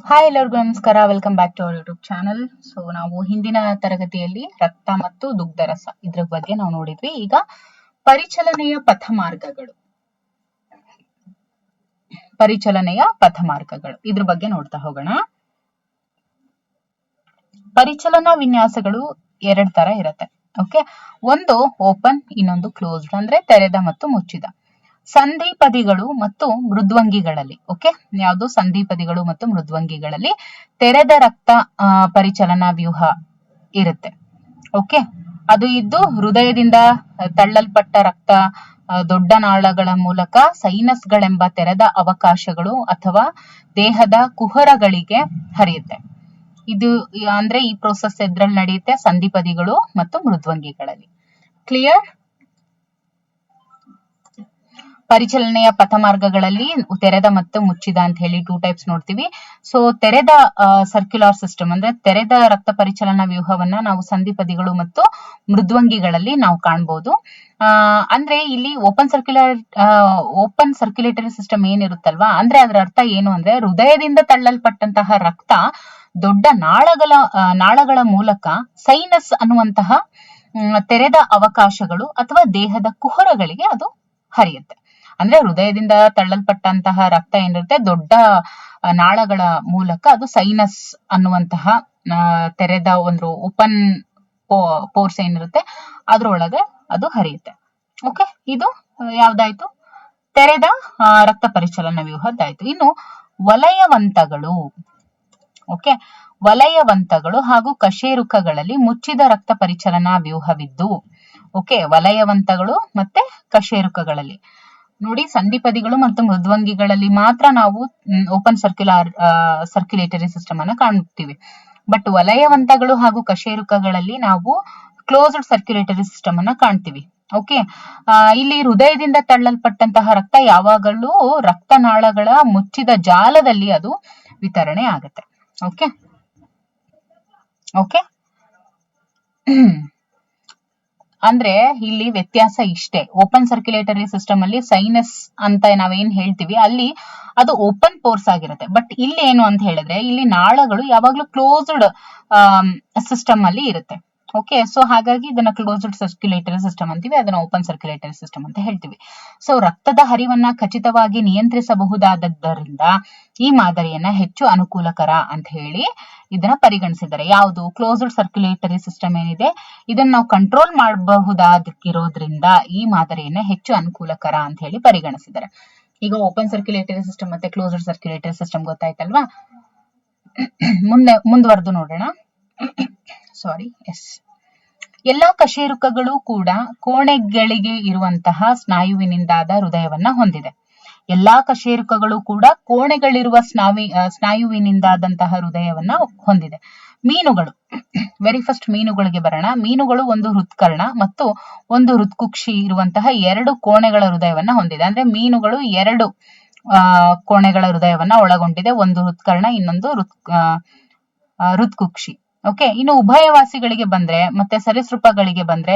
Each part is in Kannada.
ಹಾಯ್ ಎಲ್ಲರಿಗೂ ನಮಸ್ಕಾರ. Welcome back to our YouTube channel. So ನಾವು ಹಿಂದಿನ ತರಗತಿಯಲ್ಲಿ ರಕ್ತ ಮತ್ತು ದುಗ್ಧರಸ ಇದ್ರ ಬಗ್ಗೆ ನಾವು ನೋಡಿದ್ವಿ. ಈಗ ಪರಿಚಲನೆಯ ಪಥಮಾರ್ಗಗಳು ಇದ್ರ ಬಗ್ಗೆ ನೋಡ್ತಾ ಹೋಗೋಣ. ಪರಿಚಲನಾ ವಿನ್ಯಾಸಗಳು ಎರಡ್ ತರ ಇರುತ್ತೆ. ಓಕೆ, ಒಂದು ಓಪನ್, ಇನ್ನೊಂದು ಕ್ಲೋಸ್ಡ್, ಅಂದ್ರೆ ತೆರೆದ ಮತ್ತು ಮುಚ್ಚಿದ. ಸಂಧಿಪದಿಗಳು ಮತ್ತು ಮೃದ್ವಂಗಿಗಳಲ್ಲಿ, ಓಕೆ, ಯಾವುದು ಸಂಧಿಪದಿಗಳು ಮತ್ತು ಮೃದ್ವಂಗಿಗಳಲ್ಲಿ ತೆರೆದ ರಕ್ತ ಪರಿಚಲನಾ ವ್ಯೂಹ ಇರುತ್ತೆ. ಓಕೆ, ಅದು ಇದ್ದು ಹೃದಯದಿಂದ ತಳ್ಳಲ್ಪಟ್ಟ ರಕ್ತ ದೊಡ್ಡ ನಾಳಗಳ ಮೂಲಕ ಸೈನಸ್ಗಳೆಂಬ ತೆರೆದ ಅವಕಾಶಗಳು ಅಥವಾ ದೇಹದ ಕುಹರಗಳಿಗೆ ಹರಿಯುತ್ತೆ. ಇದು ಅಂದ್ರೆ ಈ ಪ್ರೋಸೆಸ್ ಎದ್ರಲ್ಲಿ ನಡೆಯುತ್ತೆ? ಸಂಧಿಪದಿಗಳು ಮತ್ತು ಮೃದ್ವಂಗಿಗಳಲ್ಲಿ. ಕ್ಲಿಯರ್? ಪರಿಚಲನೆಯ ಪಥಮಾರ್ಗಗಳಲ್ಲಿ ತೆರೆದ ಮತ್ತು ಮುಚ್ಚಿದ ಅಂತ ಹೇಳಿ 2 ಟೈಪ್ಸ್ ನೋಡ್ತೀವಿ. ಸೊ ತೆರೆದ ಸರ್ಕ್ಯುಲರ್ ಸಿಸ್ಟಮ್ ಅಂದ್ರೆ ತೆರೆದ ರಕ್ತ ಪರಿಚಲನಾ ವ್ಯೂಹವನ್ನ ನಾವು ಸಂಧಿಪದಿಗಳು ಮತ್ತು ಮೃದ್ವಂಗಿಗಳಲ್ಲಿ ನಾವು ಕಾಣಬಹುದು. ಅಂದ್ರೆ ಇಲ್ಲಿ ಓಪನ್ ಸರ್ಕ್ಯುಲೇಟರಿ ಸಿಸ್ಟಮ್ ಏನಿರುತ್ತಲ್ವಾ, ಅಂದ್ರೆ ಅದರ ಅರ್ಥ ಏನು ಅಂದ್ರೆ ಹೃದಯದಿಂದ ತಳ್ಳಲ್ಪಟ್ಟಂತಹ ರಕ್ತ ದೊಡ್ಡ ನಾಳಗಳ ಮೂಲಕ ಸೈನಸ್ ಅನ್ನುವಂತಹ ತೆರೆದ ಅವಕಾಶಗಳು ಅಥವಾ ದೇಹದ ಕುಹರಗಳಿಗೆ ಅದು ಹರಿಯುತ್ತೆ. ಅಂದ್ರೆ ಹೃದಯದಿಂದ ತಳ್ಳಲ್ಪಟ್ಟಂತಹ ರಕ್ತ ಏನಿರುತ್ತೆ ದೊಡ್ಡ ನಾಳಗಳ ಮೂಲಕ ಅದು ಸೈನಸ್ ಅನ್ನುವಂತಹ ತೆರೆದ ಒಂದು ಓಪನ್ ಪೋರ್ಸ್ ಏನಿರುತ್ತೆ ಅದ್ರೊಳಗೆ ಅದು ಹರಿಯುತ್ತೆ. ಓಕೆ, ಇದು ಯಾವ್ದಾಯ್ತು? ತೆರೆದ ರಕ್ತ ಪರಿಚಲನಾ ವ್ಯೂಹದ್ದಾಯ್ತು. ಇನ್ನು ವಲಯವಂತಗಳು. ಓಕೆ, ವಲಯವಂತಗಳು ಹಾಗೂ ಕಶೇರುಕಗಳಲ್ಲಿ ಮುಚ್ಚಿದ ರಕ್ತ ಪರಿಚಲನಾ ವ್ಯೂಹವಿದ್ದು, ಓಕೆ, ವಲಯವಂತಗಳು ಮತ್ತೆ ಕಶೇರುಕಗಳಲ್ಲಿ ನೋಡಿ, ಸಂಧಿಪದಿಗಳು ಮತ್ತು ಮೃದ್ವಂಗಿಗಳಲ್ಲಿ ಮಾತ್ರ ನಾವು ಓಪನ್ ಸರ್ಕ್ಯುಲೇಟರಿ ಸಿಸ್ಟಮ್ ಅನ್ನ ಕಾಣುತ್ತೀವಿ. ಬಟ್ ವಲಯವಂತಗಳು ಹಾಗೂ ಕಶೇರುಕಗಳಲ್ಲಿ ನಾವು ಕ್ಲೋಸ್ಡ್ ಸರ್ಕ್ಯುಲೇಟರಿ ಸಿಸ್ಟಮ್ ಅನ್ನ ಕಾಣ್ತೀವಿ. ಓಕೆ, ಇಲ್ಲಿ ಹೃದಯದಿಂದ ತಳ್ಳಲ್ಪಟ್ಟಂತಹ ರಕ್ತ ಯಾವಾಗಲೂ ರಕ್ತನಾಳಗಳ ಮುಚ್ಚಿದ ಜಾಲದಲ್ಲಿ ಅದು ವಿತರಣೆ ಆಗುತ್ತೆ. ಓಕೆ ಓಕೆ ಅಂದ್ರೆ ಇಲ್ಲಿ ವ್ಯತ್ಯಾಸ ಇಷ್ಟೇ. ಓಪನ್ ಸರ್ಕ್ಯುಲೇಟರಿ ಸಿಸ್ಟಮ್ ಅಲ್ಲಿ ಸೈನಸ್ ಅಂತ ನಾವೇನ್ ಹೇಳ್ತೀವಿ ಅಲ್ಲಿ ಅದು ಓಪನ್ ಪೋರ್ಸ್ ಆಗಿರುತ್ತೆ. ಬಟ್ ಇಲ್ಲಿ ಏನು ಅಂತ ಹೇಳಿದ್ರೆ ಇಲ್ಲಿ ನಾಳಗಳು ಯಾವಾಗ್ಲೂ ಕ್ಲೋಸ್ಡ್ ಸಿಸ್ಟಮ್ ಅಲ್ಲಿ ಇರುತ್ತೆ. ಓಕೆ, ಸೊ ಹಾಗಾಗಿ ಇದನ್ನ ಕ್ಲೋಸ್ಡ್ ಸರ್ಕ್ಯುಲೇಟರಿ ಸಿಸ್ಟಮ್ ಅಂತೀವಿ, ಅದನ್ನ ಓಪನ್ ಸರ್ಕ್ಯುಲೇಟರಿ ಸಿಸ್ಟಮ್ ಅಂತ ಹೇಳ್ತೀವಿ. ಸೊ ರಕ್ತದ ಹರಿವನ್ನ ಖಚಿತವಾಗಿ ನಿಯಂತ್ರಿಸಬಹುದಾದದ್ದರಿಂದ ಈ ಮಾದರಿಯನ್ನ ಹೆಚ್ಚು ಅನುಕೂಲಕರ ಅಂತ ಹೇಳಿ ಇದನ್ನ ಪರಿಗಣಿಸಿದ್ದಾರೆ. ಯಾವುದು? ಕ್ಲೋಸ್ಡ್ ಸರ್ಕ್ಯುಲೇಟರಿ ಸಿಸ್ಟಮ್ ಏನಿದೆ ಇದನ್ನ ನಾವು ಕಂಟ್ರೋಲ್ ಮಾಡಬಹುದಾಗಿರೋದ್ರಿಂದ ಈ ಮಾದರಿಯನ್ನ ಹೆಚ್ಚು ಅನುಕೂಲಕರ ಅಂತ ಹೇಳಿ ಪರಿಗಣಿಸಿದ್ದಾರೆ. ಈಗ ಓಪನ್ ಸರ್ಕ್ಯುಲೇಟರಿ ಸಿಸ್ಟಮ್ ಮತ್ತೆ ಕ್ಲೋಸ್ಡ್ ಸರ್ಕ್ಯುಲೇಟರಿ ಸಿಸ್ಟಮ್ ಗೊತ್ತಾಯ್ತಲ್ವಾ? ಮುಂದುವರೆದು ನೋಡೋಣ. ಎಲ್ಲಾ ಕಶೇರುಕಗಳು ಕೂಡ ಕೋಣೆಗಳಿಗೆ ಇರುವಂತಹ ಸ್ನಾಯುವಿನಿಂದಾದ ಹೃದಯವನ್ನ ಹೊಂದಿದೆ. ಎಲ್ಲಾ ಕಶೇರುಕಗಳು ಕೂಡ ಕೋಣೆಗಳಿರುವ ಸ್ನಾಯುವಿನಿಂದಾದಂತಹ ಹೃದಯವನ್ನ ಹೊಂದಿದೆ. ಮೀನುಗಳು, ವೆರಿ ಫಸ್ಟ್ ಮೀನುಗಳಿಗೆ ಬರೋಣ. ಮೀನುಗಳು ಒಂದು ಹೃತ್ಕರ್ಣ ಮತ್ತು ಒಂದು ಹೃತ್ಕುಕ್ಷಿ ಇರುವಂತಹ 2 ಕೋಣೆಗಳ ಹೃದಯವನ್ನ ಹೊಂದಿದೆ. ಅಂದ್ರೆ ಮೀನುಗಳು 2 ಕೋಣೆಗಳ ಹೃದಯವನ್ನ ಒಳಗೊಂಡಿದೆ, ಒಂದು ಹೃತ್ಕರ್ಣ, ಇನ್ನೊಂದು ಹೃತ್ಕುಕ್ಷಿ. ಓಕೆ, ಇನ್ನು ಉಭಯವಾಸಿಗಳಿಗೆ ಬಂದ್ರೆ ಮತ್ತೆ ಸರೀಸೃಪಗಳಿಗೆ ಬಂದ್ರೆ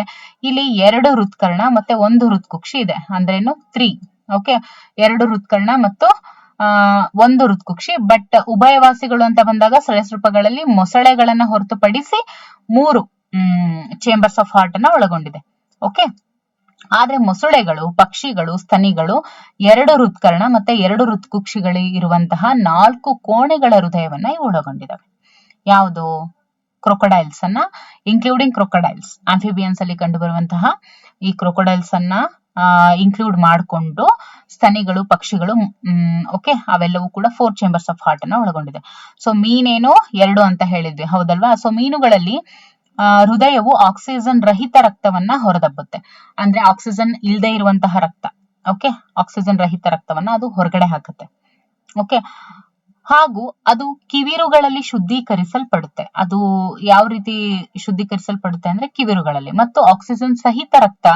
ಇಲ್ಲಿ 2 ಹೃತ್ಕರ್ಣ ಮತ್ತೆ ಒಂದು ಹೃತ್ಕುಕ್ಷಿ ಇದೆ. ಅಂದ್ರೇನು 3. ಓಕೆ, 2 ಹೃತ್ಕರ್ಣ ಮತ್ತು ಒಂದು ಹೃತ್ಕುಕ್ಷಿ. ಬಟ್ ಉಭಯವಾಸಿಗಳು ಅಂತ ಬಂದಾಗ ಸರೀಸೃಪಗಳಲ್ಲಿ ಮೊಸಳೆಗಳನ್ನ ಹೊರತುಪಡಿಸಿ 3 ಚೇಂಬರ್ಸ್ ಆಫ್ ಹಾರ್ಟ್ ಅನ್ನ ಒಳಗೊಂಡಿದೆ. ಓಕೆ, ಆದ್ರೆ ಮೊಸಳೆಗಳು, ಪಕ್ಷಿಗಳು, ಸ್ತನಿಗಳು 2 ಹೃತ್ಕರ್ಣ ಮತ್ತೆ 2 ಹೃತ್ಕುಕ್ಷಿಗಳು ಇರುವಂತಹ 4 ಕೋಣೆಗಳ ಹೃದಯವನ್ನ ಒಳಗೊಂಡಿದ್ದಾವೆ. ಯಾವುದು? ಕ್ರೊಕೊಡೈಲ್ಸ್ ಅನ್ನ, ಇನ್ಕ್ಲೂಡಿಂಗ್ ಕ್ರೊಕೊಡೈಲ್ಸ್, ಆಂಫಿಬಿಯನ್ಸ್ ಅಲ್ಲಿ ಕಂಡು ಬರುವಂತಹ ಈ ಕ್ರೊಕೊಡೈಲ್ಸ್ ಅನ್ನ ಇನ್ಕ್ಲೂಡ್ ಮಾಡಿಕೊಂಡು ಸ್ತನಿಗಳು, ಪಕ್ಷಿಗಳು, ಓಕೆ, ಅವೆಲ್ಲವೂ ಕೂಡ 4 ಚೇಂಬರ್ಸ್ ಆಫ್ ಹಾರ್ಟ್ ಅನ್ನ ಒಳಗೊಂಡಿದೆ. ಸೊ ಮೀನೇನು 2 ಅಂತ ಹೇಳಿದ್ವಿ, ಹೌದಲ್ವಾ? ಸೊ ಮೀನುಗಳಲ್ಲಿ ಹೃದಯವು ಆಕ್ಸಿಜನ್ ರಹಿತ ರಕ್ತವನ್ನ ಹೊರದಬ್ಬುತ್ತೆ. ಅಂದ್ರೆ ಆಕ್ಸಿಜನ್ ಇಲ್ಲದೆ ಇರುವಂತಹ ರಕ್ತ, ಓಕೆ, ಆಕ್ಸಿಜನ್ ರಹಿತ ರಕ್ತವನ್ನ ಅದು ಹೊರಗಡೆ ಹಾಕುತ್ತೆ. ಓಕೆ, ಹಾಗೂ ಅದು ಕಿವಿರುಗಳಲ್ಲಿ ಶುದ್ಧೀಕರಿಸಲ್ಪಡುತ್ತೆ. ಅದು ಯಾವ ರೀತಿ ಶುದ್ಧೀಕರಿಸಲ್ಪಡುತ್ತೆ ಅಂದ್ರೆ ಕಿವಿರುಗಳಲ್ಲಿ. ಮತ್ತು ಆಕ್ಸಿಜನ್ ಸಹಿತ ರಕ್ತ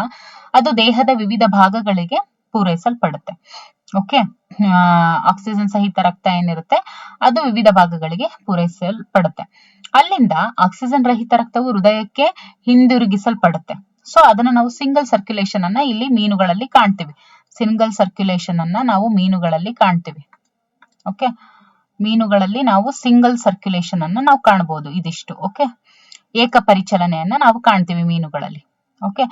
ಅದು ದೇಹದ ವಿವಿಧ ಭಾಗಗಳಿಗೆ ಪೂರೈಸಲ್ಪಡುತ್ತೆ. ಓಕೆ, ಆಕ್ಸಿಜನ್ ಸಹಿತ ರಕ್ತ ಏನಿರುತ್ತೆ ಅದು ವಿವಿಧ ಭಾಗಗಳಿಗೆ ಪೂರೈಸಲ್ಪಡುತ್ತೆ. ಅಲ್ಲಿಂದ ಆಕ್ಸಿಜನ್ ರಹಿತ ರಕ್ತವು ಹೃದಯಕ್ಕೆ ಹಿಂದಿರುಗಿಸಲ್ಪಡುತ್ತೆ. ಸೊ ಅದನ್ನ ನಾವು ಸಿಂಗಲ್ ಸರ್ಕ್ಯುಲೇಷನ್ ಅನ್ನ ಇಲ್ಲಿ ಮೀನುಗಳಲ್ಲಿ ಕಾಣ್ತೀವಿ. ಸಿಂಗಲ್ ಸರ್ಕ್ಯುಲೇಷನ್ ಅನ್ನ ನಾವು ಮೀನುಗಳಲ್ಲಿ ಕಾಣ್ತೀವಿ. ಓಕೆ, ಮೀನುಗಳಲ್ಲಿ ನಾವು ಸಿಂಗಲ್ ಸರ್ಕ್ಯುಲೇಷನ್ ಅನ್ನ ನಾವು ಕಾಣಬಹುದು. ಇದಿಷ್ಟು ಓಕೆ, ಏಕ ಪರಿಚಲನೆಯನ್ನ ನಾವು ಕಾಣ್ತೀವಿ ಮೀನುಗಳಲ್ಲಿ. ಓಕೆ,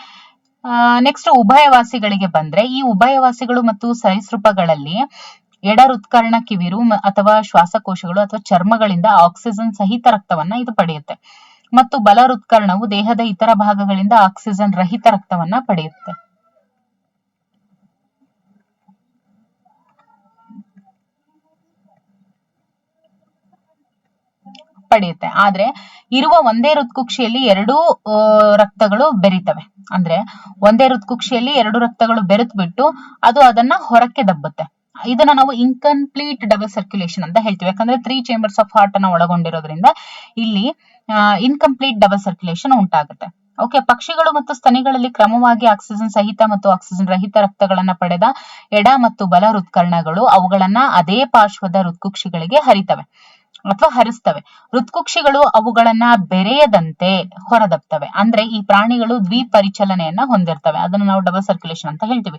ನೆಕ್ಸ್ಟ್ ಉಭಯವಾಸಿಗಳಿಗೆ ಬಂದ್ರೆ, ಈ ಉಭಯವಾಸಿಗಳು ಮತ್ತು ಸರೀಸೃಪಗಳಲ್ಲಿ ಎಡ ಹೃತ್ಕರ್ಣ ಕಿವಿರು ಅಥವಾ ಶ್ವಾಸಕೋಶಗಳು ಅಥವಾ ಚರ್ಮಗಳಿಂದ ಆಕ್ಸಿಜನ್ ಸಹಿತ ರಕ್ತವನ್ನ ಇದು ಪಡೆಯುತ್ತೆ, ಮತ್ತು ಬಲ ಹೃತ್ಕರ್ಣವು ದೇಹದ ಇತರ ಭಾಗಗಳಿಂದ ಆಕ್ಸಿಜನ್ ರಹಿತ ರಕ್ತವನ್ನ ಪಡೆಯುತ್ತೆ. ಆದ್ರೆ ಇರುವ ಒಂದೇ ಹೃತ್ಕುಕ್ಷಿಯಲ್ಲಿ ಎರಡೂ ರಕ್ತಗಳು ಬೆರಿತವೆ. ಅಂದ್ರೆ ಒಂದೇ ಹೃತ್ಕುಕ್ಷಿಯಲ್ಲಿ ಎರಡು ರಕ್ತಗಳು ಬೆರೆತು ಬಿಟ್ಟು ಅದು ಅದನ್ನ ಹೊರಕ್ಕೆ ದಬ್ಬುತ್ತೆ. ಇದನ್ನ ನಾವು ಇನ್ಕಂಪ್ಲೀಟ್ ಡಬಲ್ ಸರ್ಕ್ಯುಲೇಷನ್ ಅಂತ ಹೇಳ್ತೀವಿ. ಯಾಕಂದ್ರೆ 3 ಚೇಂಬರ್ಸ್ ಆಫ್ ಹಾರ್ಟ್ ಅನ್ನ ಒಳಗೊಂಡಿರೋದ್ರಿಂದ ಇಲ್ಲಿ ಇನ್ಕಂಪ್ಲೀಟ್ ಡಬಲ್ ಸರ್ಕ್ಯುಲೇಷನ್ ಉಂಟಾಗುತ್ತೆ. ಓಕೆ, ಪಕ್ಷಿಗಳು ಮತ್ತು ಸ್ತನಿಗಳಲ್ಲಿ ಕ್ರಮವಾಗಿ ಆಕ್ಸಿಜನ್ ಸಹಿತ ಮತ್ತು ಆಕ್ಸಿಜನ್ ರಹಿತ ರಕ್ತಗಳನ್ನ ಪಡೆದ ಎಡ ಮತ್ತು ಬಲ ಹೃತ್ಕರ್ಣಗಳು ಅವುಗಳನ್ನ ಅದೇ ಪಾರ್ಶ್ವದ ಹೃತ್ಕುಕ್ಷಿಗಳಿಗೆ ಹರಿತವೆ ಅಥವಾ ಹರಿಸ್ತವೆ. ಹೃತ್ಕುಕ್ಷಿಗಳು ಅವುಗಳನ್ನ ಬೆರೆಯದಂತೆ ಹೊರದಬ್ತವೆ. ಅಂದ್ರೆ ಈ ಪ್ರಾಣಿಗಳು ದ್ವಿಪರಿಚಲನೆಯನ್ನ ಹೊಂದಿರ್ತವೆ. ಅದನ್ನು ನಾವು ಡಬಲ್ ಸರ್ಕ್ಯುಲೇಷನ್ ಅಂತ ಹೇಳ್ತೀವಿ.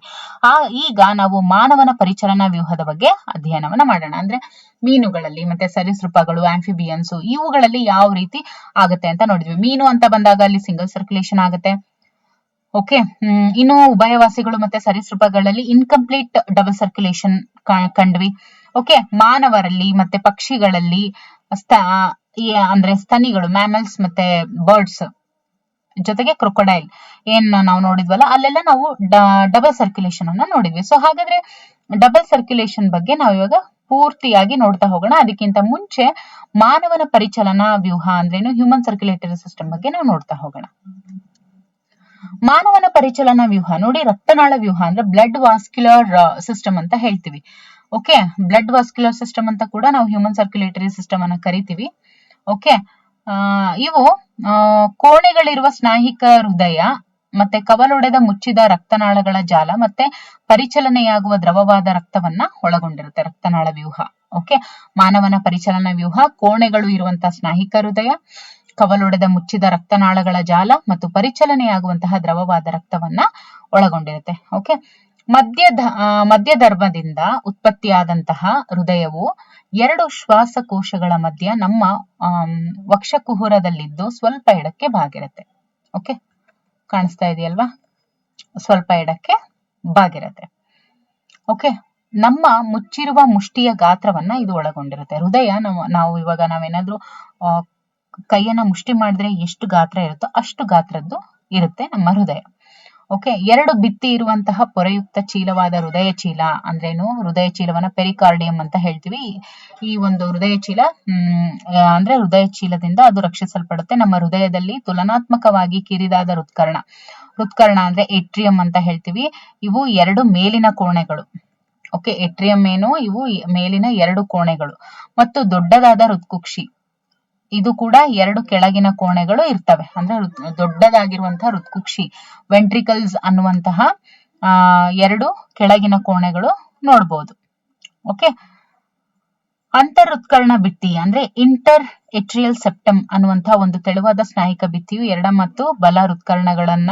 ಈಗ ನಾವು ಮಾನವನ ಪರಿಚಲನಾ ವ್ಯೂಹದ ಬಗ್ಗೆ ಅಧ್ಯಯನವನ್ನ ಮಾಡೋಣ. ಅಂದ್ರೆ ಮೀನುಗಳಲ್ಲಿ ಮತ್ತೆ ಸರೀಸೃಪಗಳು, ಆಂಫಿಬಿಯನ್ಸ್, ಇವುಗಳಲ್ಲಿ ಯಾವ ರೀತಿ ಆಗುತ್ತೆ ಅಂತ ನೋಡಿದ್ವಿ. ಮೀನು ಅಂತ ಬಂದಾಗ ಅಲ್ಲಿ ಸಿಂಗಲ್ ಸರ್ಕ್ಯುಲೇಷನ್ ಆಗುತ್ತೆ. ಓಕೆ, ಇನ್ನು ಉಭಯವಾಸಿಗಳು ಮತ್ತೆ ಸರೀಸೃಪಗಳಲ್ಲಿ ಇನ್ಕಂಪ್ಲೀಟ್ ಡಬಲ್ ಸರ್ಕ್ಯುಲೇಷನ್ ಕಂಡ್ವಿ. ಓಕೆ, ಮಾನವರಲ್ಲಿ ಮತ್ತೆ ಪಕ್ಷಿಗಳಲ್ಲಿ ಅಂದ್ರೆ ಸ್ತನಿಗಳು, ಮ್ಯಾಮಲ್ಸ್ ಮತ್ತೆ ಬರ್ಡ್ಸ್ ಜೊತೆಗೆ ಕ್ರೊಕೊಡೈಲ್ ಏನ್ ನಾವು ನೋಡಿದ್ವಲ್ಲ, ಅಲ್ಲೆಲ್ಲ ನಾವು ಡಬಲ್ ಸರ್ಕ್ಯುಲೇಷನ್ ಅನ್ನ ನೋಡಿದ್ವಿ. ಸೊ ಹಾಗಾದ್ರೆ ಡಬಲ್ ಸರ್ಕ್ಯುಲೇಷನ್ ಬಗ್ಗೆ ನಾವು ಇವಾಗ ಪೂರ್ತಿಯಾಗಿ ನೋಡ್ತಾ ಹೋಗೋಣ. ಅದಕ್ಕಿಂತ ಮುಂಚೆ ಮಾನವನ ಪರಿಚಲನಾ ವ್ಯೂಹ ಅಂದ್ರೇನು, ಹ್ಯೂಮನ್ ಸರ್ಕ್ಯುಲೇಟರಿ ಸಿಸ್ಟಮ್ ಬಗ್ಗೆ ನಾವು ನೋಡ್ತಾ ಹೋಗೋಣ. ಮಾನವನ ಪರಿಚಲನಾ ವ್ಯೂಹ ನೋಡಿ, ರಕ್ತನಾಳ ವ್ಯೂಹ ಅಂದ್ರೆ ಬ್ಲಡ್ ವಾಸ್ಕ್ಯುಲರ್ ಸಿಸ್ಟಮ್ ಅಂತ ಹೇಳ್ತೀವಿ. ಓಕೆ, ಬ್ಲಡ್ ವಾಸ್ಕ್ಯುಲರ್ ಸಿಸ್ಟಮ್ ಅಂತ ಕೂಡ ನಾವು ಹ್ಯೂಮನ್ ಸರ್ಕ್ಯುಲೇಟರಿ ಸಿಸ್ಟಮ್ ಅನ್ನ ಕರಿತೀವಿ. ಓಕೆ, ಇವು ಕೋಣೆಗಳಿರುವ ಸ್ನಾಹಿಕ ಹೃದಯ ಮತ್ತೆ ಕವಲೊಡೆದ ಮುಚ್ಚಿದ ರಕ್ತನಾಳಗಳ ಜಾಲ ಮತ್ತೆ ಪರಿಚಲನೆಯಾಗುವ ದ್ರವವಾದ ರಕ್ತವನ್ನ ಒಳಗೊಂಡಿರುತ್ತೆ ರಕ್ತನಾಳ ವ್ಯೂಹ. ಓಕೆ, ಮಾನವನ ಪರಿಚಲನಾ ವ್ಯೂಹ ಕೋಣೆಗಳು ಇರುವಂತಹ ಸ್ನಾಹಿಕ ಹೃದಯ, ಕವಲೊಡೆದ ಮುಚ್ಚಿದ ರಕ್ತನಾಳಗಳ ಜಾಲ ಮತ್ತು ಪರಿಚಲನೆಯಾಗುವಂತಹ ದ್ರವವಾದ ರಕ್ತವನ್ನ ಒಳಗೊಂಡಿರುತ್ತೆ. ಓಕೆ, ಮಧ್ಯಧರ್ಮದಿಂದ ಉತ್ಪತ್ತಿಯಾದಂತಹ ಹೃದಯವು 2 ಶ್ವಾಸಕೋಶಗಳ ಮಧ್ಯ ನಮ್ಮ ವಕ್ಷಕುಹರದಲ್ಲಿದ್ದು ಸ್ವಲ್ಪ ಎಡಕ್ಕೆ ಬಾಗಿರುತ್ತೆ. ಓಕೆ, ಕಾಣಿಸ್ತಾ ಇದೆಯಲ್ವಾ, ಸ್ವಲ್ಪ ಎಡಕ್ಕೆ ಬಾಗಿರುತ್ತೆ. ಓಕೆ, ನಮ್ಮ ಮುಚ್ಚಿರುವ ಮುಷ್ಟಿಯ ಗಾತ್ರವನ್ನ ಇದು ಒಳಗೊಂಡಿರುತ್ತೆ. ಹೃದಯ ನಾವು ಇವಾಗ ನಾವೇನಾದ್ರೂ ಕೈಯನ್ನ ಮುಷ್ಟಿ ಮಾಡಿದ್ರೆ ಎಷ್ಟು ಗಾತ್ರ ಇರುತ್ತೋ ಅಷ್ಟು ಗಾತ್ರದ್ದು ಇರುತ್ತೆ ನಮ್ಮ ಹೃದಯ. ಓಕೆ, 2 ಭಿತ್ತಿ ಇರುವಂತಹ ಪೊರೆಯುಕ್ತ ಚೀಲವಾದ ಹೃದಯ ಚೀಲ ಅಂದ್ರೇನು, ಹೃದಯ ಚೀಲವನ್ನ ಪೆರಿಕಾರ್ಡಿಯಂ ಅಂತ ಹೇಳ್ತೀವಿ. ಈ ಒಂದು ಹೃದಯ ಚೀಲ ಅಂದ್ರೆ ಹೃದಯ ಚೀಲದಿಂದ ಅದು ರಕ್ಷಿಸಲ್ಪಡುತ್ತೆ. ನಮ್ಮ ಹೃದಯದಲ್ಲಿ ತುಲನಾತ್ಮಕವಾಗಿ ಕಿರಿದಾದ ಹೃತ್ಕರ್ಣ ಅಂದ್ರೆ ಏಟ್ರಿಯಂ ಅಂತ ಹೇಳ್ತೀವಿ. ಇವು 2 ಮೇಲಿನ ಕೋಣೆಗಳು. ಓಕೆ, ಏಟ್ರಿಯಂ ಏನು, ಇವು ಮೇಲಿನ 2 ಕೋಣೆಗಳು ಮತ್ತು ದೊಡ್ಡದಾದ ಹೃತ್ಕುಕ್ಷಿ, ಇದು ಕೂಡ 2 ಕೆಳಗಿನ ಕೋಣೆಗಳು ಇರ್ತವೆ. ಅಂದ್ರೆ ದೊಡ್ಡದಾಗಿರುವಂತಹ ಹೃತ್ಕುಕ್ಷಿ, ವೆಂಟ್ರಿಕಲ್ಸ್ ಅನ್ನುವಂತಹ 2 ಕೆಳಗಿನ ಕೋಣೆಗಳು ನೋಡ್ಬೋದು. ಓಕೆ, ಅಂತರ್ಹೃತ್ಕರ್ಣ ಭಿತ್ತಿ ಅಂದ್ರೆ ಇಂಟರ್ ಎಟ್ರಿಯಲ್ ಸೆಪ್ಟಮ್ ಅನ್ನುವಂತಹ ಒಂದು ತೆಳುವಾದ ಸ್ನಾಯಿಕ ಭಿತ್ತಿಯು ಎಡ ಮತ್ತು ಬಲ ಹೃತ್ಕರ್ಣಗಳನ್ನ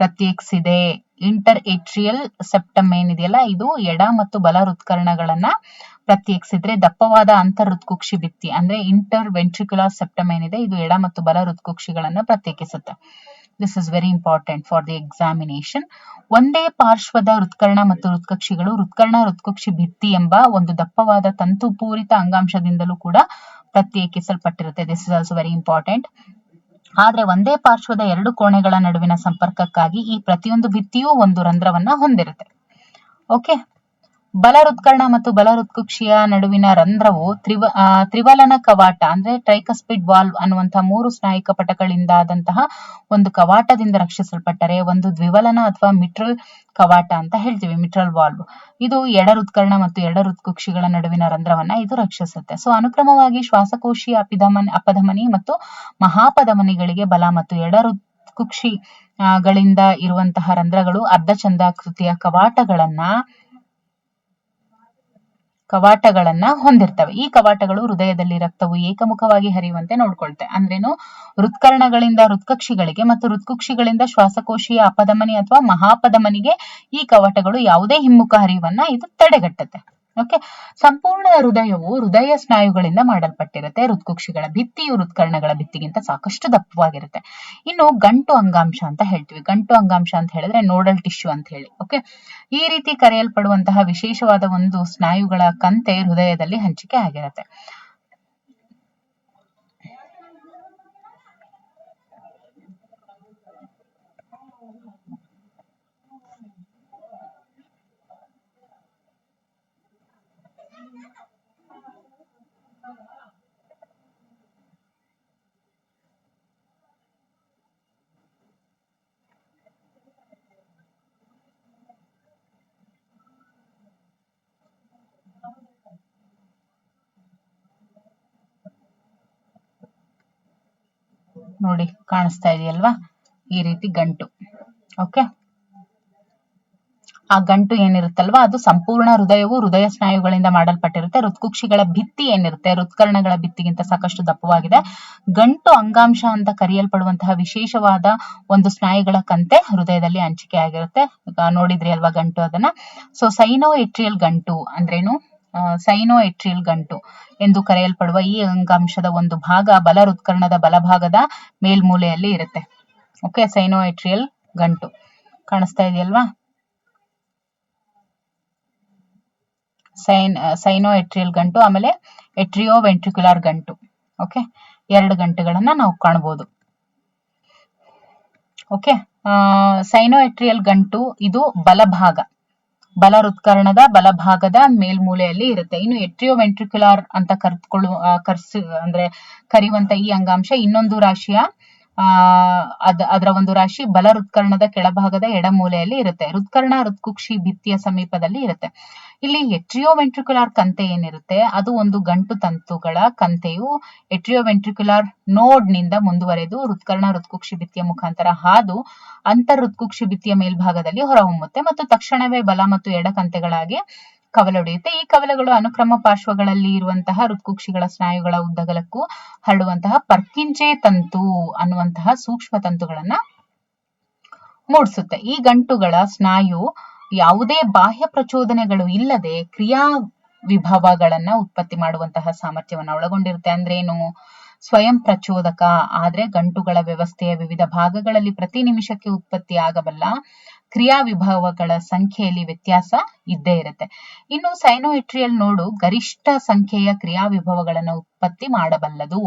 ಪ್ರತ್ಯೇಕಿಸಿದೆ. ಇಂಟರ್ ಏಟ್ರಿಯಲ್ ಸೆಪ್ಟಮ್ ಏನಿದೆಯಲ್ಲ, ಇದು ಎಡ ಮತ್ತು ಬಲ ಹೃತ್ಕರ್ಣಗಳನ್ನ ಪ್ರತ್ಯೇಕಿಸಿದ್ರೆ ದಪ್ಪವಾದ ಅಂತರ್ ಹೃತ್ಕುಕ್ಷಿ ಭಿತ್ತಿ ಅಂದ್ರೆ ಇಂಟರ್ ವೆಂಟ್ರಿಕ್ಯುಲರ್ ಸೆಪ್ಟಮ್ ಏನಿದೆ, ಇದು ಎಡ ಮತ್ತು ಬಲ ಹೃತ್ಕುಕ್ಷಿಗಳನ್ನ ಪ್ರತ್ಯೇಕಿಸುತ್ತೆ. This is very important for the examination. ಒಂದೇ ಪಾರ್ಶ್ವದ ಹೃತ್ಕರ್ಣ ಮತ್ತು ಹೃತ್ಕಕ್ಷಿಗಳು ಹೃತ್ಕುಕ್ಷಿ ಭಿತ್ತಿ ಎಂಬ ಒಂದು ದಪ್ಪವಾದ ತಂತುಪೂರಿತ ಅಂಗಾಂಶದಿಂದಲೂ ಕೂಡ ಪ್ರತ್ಯೇಕಿಸಲ್ಪಟ್ಟಿರುತ್ತೆ. This is also very important. ಆದ್ರೆ ಒಂದೇ ಪಾರ್ಶ್ವದ 2 ಕೋಣೆಗಳ ನಡುವಿನ ಸಂಪರ್ಕಕ್ಕಾಗಿ ಈ ಪ್ರತಿಯೊಂದು ಭಿತ್ತಿಯೂ ಒಂದು ರಂಧ್ರವನ್ನ ಹೊಂದಿರುತ್ತೆ. ಓಕೆ, ಬಲ ಹೃತ್ಕರ್ಣ ಮತ್ತು ಬಲ ಹೃತ್ಕುಕ್ಷಿಯ ನಡುವಿನ ರಂಧ್ರವು ತ್ರಿವಲನ ಕವಾಟ ಅಂದ್ರೆ ಟ್ರೈಕಸ್ಪಿಡ್ ವಾಲ್ವ್ ಅನ್ನುವಂತಹ 3 ಸ್ನಾಯಿಕ ಪಟಗಳಿಂದಾದಂತಹ ಒಂದು ಕವಾಟದಿಂದ ರಕ್ಷಿಸಲ್ಪಟ್ಟರೆ, ಒಂದು ದ್ವಿವಲನ ಅಥವಾ ಮಿಟ್ರಲ್ ಕವಾಟ ಅಂತ ಹೇಳ್ತೀವಿ, ಮಿಟ್ರಲ್ ವಾಲ್ವ್, ಇದು ಎಡ ಹೃತ್ಕರ್ಣ ಮತ್ತು ಎಡ ಹೃತ್ಕುಕ್ಷಿಗಳ ನಡುವಿನ ರಂಧ್ರವನ್ನ ಇದು ರಕ್ಷಿಸುತ್ತೆ. ಸೊ ಅನುಕ್ರಮವಾಗಿ ಶ್ವಾಸಕೋಶೀಯ ಅಪಧಮನಿ ಮತ್ತು ಮಹಾಪಧಮನಿಗಳಿಗೆ ಬಲ ಮತ್ತು ಎಡ ಹೃತ್ಕುಕ್ಷಿಗಳಿಂದ ಇರುವಂತಹ ರಂಧ್ರಗಳು ಅರ್ಧಚಂದ್ರಾಕೃತಿಯ ಕವಾಟಗಳನ್ನ ಹೊಂದಿರ್ತವೆ. ಈ ಕವಾಟಗಳು ಹೃದಯದಲ್ಲಿ ರಕ್ತವು ಏಕಮುಖವಾಗಿ ಹರಿಯುವಂತೆ ನೋಡ್ಕೊಳ್ತೆ. ಅಂದ್ರೇನು, ಹೃತ್ಕರ್ಣಗಳಿಂದ ಹೃತ್ಕಕ್ಷಿಗಳಿಗೆ ಮತ್ತು ಹೃತ್ಕುಕ್ಷಿಗಳಿಂದ ಶ್ವಾಸಕೋಶೀಯ ಅಪಧಮನಿ ಅಥವಾ ಮಹಾಪಧಮನಿಗೆ ಈ ಕವಾಟಗಳು ಯಾವುದೇ ಹಿಮ್ಮುಖ ಹರಿವನ್ನ ಇದು ತಡೆಗಟ್ಟುತ್ತೆ. ಓಕೆ. ಸಂಪೂರ್ಣ ಹೃದಯವು ಹೃದಯ ಸ್ನಾಯುಗಳಿಂದ ಮಾಡಲ್ಪಟ್ಟಿರುತ್ತೆ. ಹೃತ್ಕುಕ್ಷಿಗಳ ಭಿತ್ತಿಯು ಹೃತ್ಕರ್ಣಗಳ ಭಿತ್ತಿಗಿಂತ ಸಾಕಷ್ಟು ದಪ್ಪವಾಗಿರುತ್ತೆ. ಇನ್ನು ಗಂಟು ಅಂಗಾಂಶ ಅಂತ ಹೇಳ್ತೀವಿ. ಗಂಟು ಅಂಗಾಂಶ ಅಂತ ಹೇಳಿದ್ರೆ ನೋಡಲ್ ಟಿಶ್ಯೂ ಅಂತ ಹೇಳಿ. ಓಕೆ. ಈ ರೀತಿ ಕರೆಯಲ್ಪಡುವಂತಹ ವಿಶೇಷವಾದ ಒಂದು ಸ್ನಾಯುಗಳ ಕಂತೆ ಹೃದಯದಲ್ಲಿ ಹಂಚಿಕೆ ಆಗಿರುತ್ತೆ. ನೋಡಿ ಕಾಣಿಸ್ತಾ ಇದೆಯಲ್ವಾ, ಈ ರೀತಿ ಗಂಟು. ಓಕೆ. ಆ ಗಂಟು ಏನಿರುತ್ತಲ್ವಾ ಅದು ಸಂಪೂರ್ಣ ಹೃದಯವು ಹೃದಯ ಸ್ನಾಯುಗಳಿಂದ ಮಾಡಲ್ಪಟ್ಟಿರುತ್ತೆ. ಹೃತ್ಕುಕ್ಷಿಗಳ ಭಿತ್ತಿ ಏನಿರುತ್ತೆ ಹೃತ್ಕರ್ಣಗಳ ಭಿತ್ತಿಗಿಂತ ಸಾಕಷ್ಟು ದಪ್ಪವಾಗಿದೆ. ಗಂಟು ಅಂಗಾಂಶ ಅಂತ ಕರೆಯಲ್ಪಡುವಂತಹ ವಿಶೇಷವಾದ ಒಂದು ಸ್ನಾಯುಗಳ ಕಂತೆ ಹೃದಯದಲ್ಲಿ ಹಂಚಿಕೆ ಆಗಿರುತ್ತೆ. ನೋಡಿದ್ರಿ ಅಲ್ವಾ ಗಂಟು ಅದನ್ನ. ಸೊ ಸೈನೋಎಟ್ರಿಯಲ್ ಗಂಟು ಅಂದ್ರೇನು? ಸೈನೋಎಟ್ರಿಯಲ್ ಗಂಟು ಎಂದು ಕರೆಯಲ್ಪಡುವ ಈ ಅಂಗಾಂಶದ ಒಂದು ಭಾಗ ಬಲ ಹೃತ್ಕರ್ಣದ ಬಲಭಾಗದ ಮೇಲ್ಮೂಲೆಯಲ್ಲಿ ಇರುತ್ತೆ. ಓಕೆ. ಸೈನೋಎಟ್ರಿಯಲ್ ಗಂಟು ಕಾಣಿಸ್ತಾ ಇದೆಯಲ್ವಾ? ಸೈನೋಎಟ್ರಿಯಲ್ ಗಂಟು, ಆಮೇಲೆ ಎಟ್ರಿಯೋ ವೆಂಟ್ರಿಕ್ಯುಲರ್ ಗಂಟು. ಓಕೆ. 2 ಗಂಟುಗಳನ್ನ ನಾವು ಕಾಣಬಹುದು. ಓಕೆ. ಸೈನೋಎಟ್ರಿಯಲ್ ಗಂಟು ಇದು ಬಲಭಾಗ, ಬಲ ಹೃತ್ಕರ್ಣದ ಬಲಭಾಗದ ಮೇಲ್ಮೂಲೆಯಲ್ಲಿ ಇರುತ್ತೆ. ಇನ್ನು ಎಟ್ರಿಯೋ ವೆಂಟ್ರಿಕ್ಯುಲರ್ ಅಂತ ಕರೆಯುವಂತ ಈ ಅಂಗಾಂಶ ಇನ್ನೊಂದು ರಾಶಿಯ ಅದರ ಒಂದು ರಾಶಿ ಬಲ ಹೃತ್ಕರ್ಣದ ಕೆಳಭಾಗದ ಎಡಮೂಲೆಯಲ್ಲಿ ಇರುತ್ತೆ. ಹೃತ್ಕರ್ಣ ಹೃತ್ಕುಕ್ಷಿ ಭಿತ್ತಿಯ ಸಮೀಪದಲ್ಲಿ ಇರುತ್ತೆ. ಇಲ್ಲಿ ಎಟ್ರಿಯೋ ವೆಂಟ್ರಿಕ್ಯುಲರ್ ಕಂತೆ ಏನಿರುತ್ತೆ ಅದು ಒಂದು ಗಂಟು ತಂತುಗಳ ಕಂತೆಯು ಎಟ್ರಿಯೋ ವೆಂಟ್ರಿಕ್ಯುಲರ್ ನೋಡ್ ನಿಂದ ಮುಂದುವರೆದು ಹೃತ್ಕರ್ಣ ಹೃತ್ಕುಕ್ಷಿ ಭಿತ್ತಿಯ ಮುಖಾಂತರ ಹಾದು ಅಂತರ್ ಹೃತ್ಕುಕ್ಷಿ ಭಿತ್ತಿಯ ಮೇಲ್ಭಾಗದಲ್ಲಿ ಹೊರಹೊಮ್ಮುತ್ತೆ ಮತ್ತು ತಕ್ಷಣವೇ ಬಲ ಮತ್ತು ಎಡ ಕಂತೆಗಳಾಗಿ ಕವಲೊಡೆಯುತ್ತೆ. ಈ ಕವಲಗಳು ಅನುಕ್ರಮ ಪಾರ್ಶ್ವಗಳಲ್ಲಿ ಇರುವಂತಹ ಹೃತ್ಕುಕ್ಷಿಗಳ ಸ್ನಾಯುಗಳ ಉದ್ದಗಲಕ್ಕೂ ಹರಡುವಂತಹ ಪರ್ಕಿಂಜೆ ತಂತು ಅನ್ನುವಂತಹ ಸೂಕ್ಷ್ಮ ತಂತುಗಳನ್ನ ಮೂಡಿಸುತ್ತೆ. ಈ ಗಂಟುಗಳ ಸ್ನಾಯು ಯಾವುದೇ ಬಾಹ್ಯ ಪ್ರಚೋದನೆಗಳು ಇಲ್ಲದೆ ಕ್ರಿಯಾ ವಿಭವಗಳನ್ನ ಉತ್ಪತ್ತಿ ಮಾಡುವಂತಹ ಸಾಮರ್ಥ್ಯವನ್ನು ಒಳಗೊಂಡಿರುತ್ತೆ. ಅಂದ್ರೇನು? ಸ್ವಯಂ ಪ್ರಚೋದಕ ಆದ್ರೆ ಗಂಟುಗಳ ವ್ಯವಸ್ಥೆಯ ವಿವಿಧ ಭಾಗಗಳಲ್ಲಿ ಪ್ರತಿ ನಿಮಿಷಕ್ಕೆ ಉತ್ಪತ್ತಿ ಆಗಬಲ್ಲ ಕ್ರಿಯಾ ವಿಭವಗಳ ಸಂಖ್ಯೆಯಲ್ಲಿ ವ್ಯತ್ಯಾಸ ಇದ್ದೇ ಇರುತ್ತೆ. ಇನ್ನು ಸೈನೋಎಟ್ರಿಯಲ್ ನೋಡು ಗರಿಷ್ಠ ಸಂಖ್ಯೆಯ ಕ್ರಿಯಾ ವಿಭವಗಳನ್ನು ಉತ್ಪತ್ತಿ ಮಾಡಬಲ್ಲದು.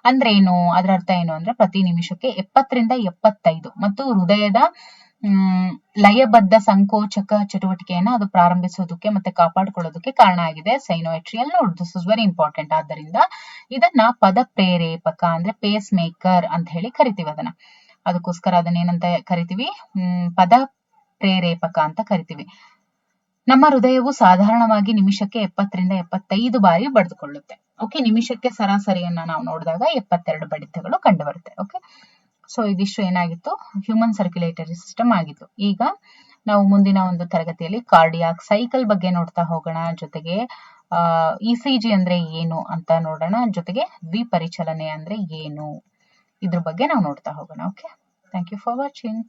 ಅಂದ್ರೇನು? ಅದರ ಅರ್ಥ ಏನು ಅಂದ್ರೆ ಪ್ರತಿ ನಿಮಿಷಕ್ಕೆ 70 ರಿಂದ 75 ಮತ್ತು ಹೃದಯದ ಲಯಬದ್ಧ ಸಂಕೋಚಕ ಚಟುವಟಿಕೆಯನ್ನ ಅದು ಪ್ರಾರಂಭಿಸೋದಕ್ಕೆ ಮತ್ತೆ ಕಾಪಾಡಿಕೊಳ್ಳೋದಕ್ಕೆ ಕಾರಣ ಆಗಿದೆ ಸೈನೋಎಟ್ರಿಯಲ್ ನೋಡ್. This is very important. ಆದ್ದರಿಂದ ಇದನ್ನ ಪದ ಪ್ರೇರೇಪಕ ಅಂದ್ರೆ ಪೇಸ್ ಮೇಕರ್ ಅಂತ ಹೇಳಿ ಕರಿತೀವಿ ಅದನ್ನ. ಅದಕ್ಕೋಸ್ಕರ ಅದನ್ನ ಏನಂತ ಕರಿತೀವಿ? ಪದ ಪ್ರೇರೇಪಕ ಅಂತ ಕರಿತೀವಿ. ನಮ್ಮ ಹೃದಯವು ಸಾಧಾರಣವಾಗಿ ನಿಮಿಷಕ್ಕೆ 70 ರಿಂದ 75 ಬಾರಿ ಬಡಿದುಕೊಳ್ಳುತ್ತೆ. ಓಕೆ. ನಿಮಿಷಕ್ಕೆ ಸರಾಸರಿಯನ್ನ ನಾವು ನೋಡಿದಾಗ 72 ಬಡಿತಗಳು ಕಂಡು ಬರುತ್ತೆ. ಓಕೆ. ಸೊ ಇದಿಷ್ಟು ಏನಾಗಿತ್ತು? ಹ್ಯೂಮನ್ ಸರ್ಕ್ಯುಲೇಟರಿ ಸಿಸ್ಟಮ್ ಆಗಿತ್ತು. ಈಗ ನಾವು ಮುಂದಿನ ಒಂದು ತರಗತಿಯಲ್ಲಿ ಕಾರ್ಡಿಯಾಕ್ ಸೈಕಲ್ ಬಗ್ಗೆ ನೋಡ್ತಾ ಹೋಗೋಣ. ಜೊತೆಗೆ ಇಸಿಜಿ ಅಂದ್ರೆ ಏನು ಅಂತ ನೋಡೋಣ. ಜೊತೆಗೆ ದ್ವಿಪರಿಚಲನೆ ಅಂದ್ರೆ ಏನು, ಇದ್ರ ಬಗ್ಗೆ ನಾವು ನೋಡ್ತಾ ಹೋಗೋಣ. Okay. Thank you for watching.